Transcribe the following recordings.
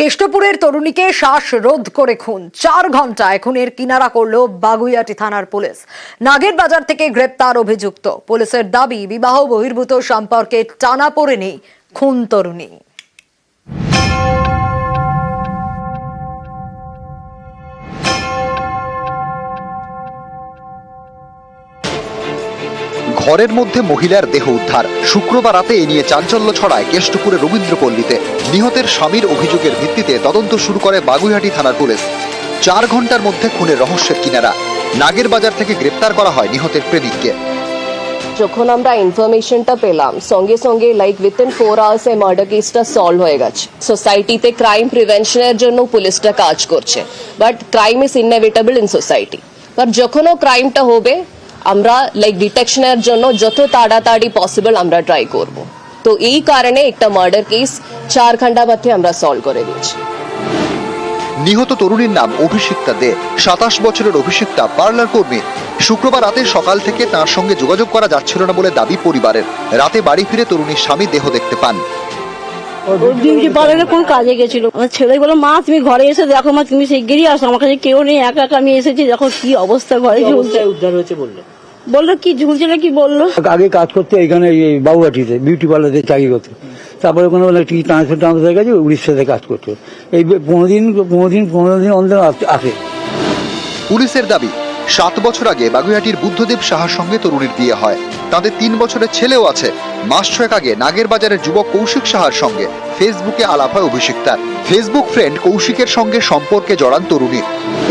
কেষ্টপুরের তরুণীকে শ্বাসরোধ করে খুন, 4 ঘন্টায় খুনের কিনারা করল বাগুইআটি থানার পুলিশ। নাগের বাজার থেকে গ্রেপ্তার অভিযুক্ত। পুলিশের দাবি, বিবাহ বহির্ভূত সম্পর্কে টানাপোড়েনে খুন তরুণী। ঘরের মধ্যে মহিলার দেহ উদ্ধার। শুক্রবার রাতে এ নিয়ে চাঞ্চল্য ছড়ায় কেষ্টপুরের রবীন্দ্রপল্লীতে। নিহতের স্বামীর অভিযোগের ভিত্তিতে তদন্ত শুরু করে বাগুইআটি থানার পুলিশ। 4 ঘন্টার মধ্যে খুনের রহস্যের কিনারা। নাগের বাজার থেকে গ্রেপ্তার করা হয় নিহতের প্রেমিককে। যখন আমরা ইনফরমেশনটা পেলাম, সঙ্গে সঙ্গে উইথিন 4 আওয়ার্স এই মার্ডার কেসটা সলভ হয়ে গেছে। সোসাইটিতে ক্রাইম প্রিভেনশনের জন্য পুলিশটা কাজ করছে, but crime is inevitable in society. But যখনও ক্রাইমটা হবে, আমরা ডিটেকশনের জন্য যত তাড়াতাড়ি পসিবল আমরা ট্রাই করব। তো এই কারণে একটা মার্ডার কেস 4 ঘন্টার মধ্যে আমরা সলভ করে দিয়েছি। নিহত তরুণীর নাম অভিষিক্তা দে। 27 বছরের অভিষিক্তা পার্লার কর্মী। শুক্রবার রাতে সকাল থেকে তার সঙ্গে যোগাযোগ করা যাচ্ছিল না বলে দাবি পরিবারের। রাতে বাড়ি ফিরে তরুণীর স্বামী দেহ দেখতে পান। কোন কাজে গেছিল, আমার ছেলে বলো, মা তুমি ঘরে এসে দেখো, মা তুমি শিগগিরই আসো, আমার কাছে কেউ নেই, একা একা আমি এসেছি, দেখো কি অবস্থা, ঘরে ঝুলছে। উদ্ধার হয়েছে বললো কি ঝুলছে না, কি বললো আগে কাজ করতে এখানে বাবুঘাটিতে বিউটি পার্লারে চাকরি করতে, তারপরে কোনো ট্রান্সফার হয়ে গেছে, উড়িষ্যাতে কাজ করতো। এই 15 দিন অন্তর আসে। পুলিশের দাবি, 7 বছর আগে বাগুইআটির বুদ্ধদেব সাহার সঙ্গে তরুণীর বিয়ে হয়। তাদের 3 বছরের ছেলেও আছে। মাস 6 আগে নাগের বাজারের যুবক কৌশিক সাহার সঙ্গে ফেসবুকে আলাপ হয় অভিষিক্তার। ফেসবুক ফ্রেন্ড কৌশিকের সঙ্গে সম্পর্কে জড়ান তরুণী।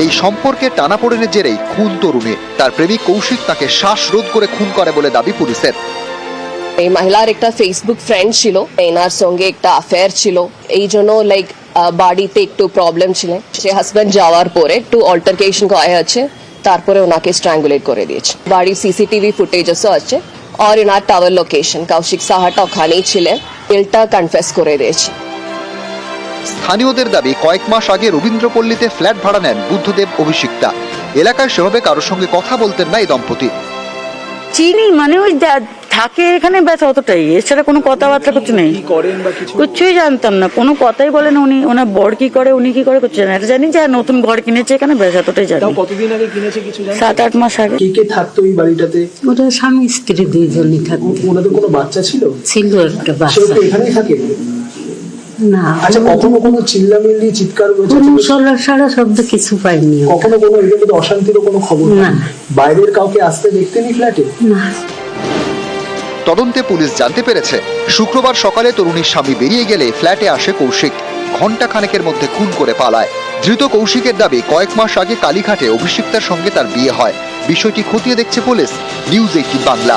এই সম্পর্কে টানাপোড়েনের জেরেই খুন তরুণী। তার প্রেমিক কৌশিক তাকে শ্বাসরোধ করে খুন করে বলে দাবি পুলিশের। এই মহিলার একটা ফেসবুক ফ্রেন্ড ছিল, এনার সঙ্গে একটা অ্যাফেয়ার ছিল, এই জন্য বাড়িতে একটু প্রবলেম ছিল। সে হাজব্যান্ড যাওয়ার পরে একটু অল্টারকেশন হয়েছে, তারপরে ওনাকে স্ট্র্যাঙ্গুলেট করে দিয়েছে। বাড়ির সিসিটিভি ফুটেজও আছে, আর এনার টাওয়ার লোকেশন কৌশিক সাহাটা ওখানেই ছিলেন, বিলটা কনফেস করে দিয়েছে। স্থানীয়দের দাবি, কয়েক মাস আগে রবীন্দ্রপল্লীতে ফ্ল্যাট ভাড়া নেন বুদ্ধদেব অভিষিক্তা। এলাকায় সেভাবে কারোর সঙ্গে কথা বলতেন না এই দম্পতি। চিনি মানে ওই থাকে এখানে, ব্যাস অতটাই, এছাড়া কোনো কথাবার্তা কিছু নেই। কিছুই জানতাম না, কোনো কথাই বলেন উনি। ওনার বর কি করে, উনি কি করে, কিছু জানেন। এটা জানি যে নতুন ঘর কিনেছে এখানে, ব্যাস এতটাই জানি। কতদিন আগে কিনেছে কিছু জানেন? 7-8 মাস আগে। কে কে থাকতো এই বাড়িটাতে? ওটা স্বামী স্ত্রী 2 জনই থাকতো। ওনাদের কোনো বাচ্চা ছিল? ছিল একটা সেও বাচ্চা। তো এখানেই থাকে না, আচ্ছা, কখনো কোনো চিল্লামিল্লি চিৎকার হয়েছে? কোনো সারা শব্দ কিছু পাইনি। কখনো কোনো এর মধ্যে অশান্তিরও কোনো খবর না। বাইরের কাউকে আসতে দেখতেনি ফ্ল্যাটে? না। তদন্তে পুলিশ জানতে পেরেছে, শুক্রবার সকালে তরুণীর স্বামী বেরিয়ে গেলে ফ্ল্যাটে আসে কৌশিক। ঘণ্টা খানেকের মধ্যে খুন করে পালায়। ধৃত কৌশিকের দাবি, কয়েক মাস আগে কালীঘাটে অভিষিক্তার সঙ্গে তার বিয়ে হয়। বিষয়টি খতিয়ে দেখছে পুলিশ। নিউজ 18 বাংলা।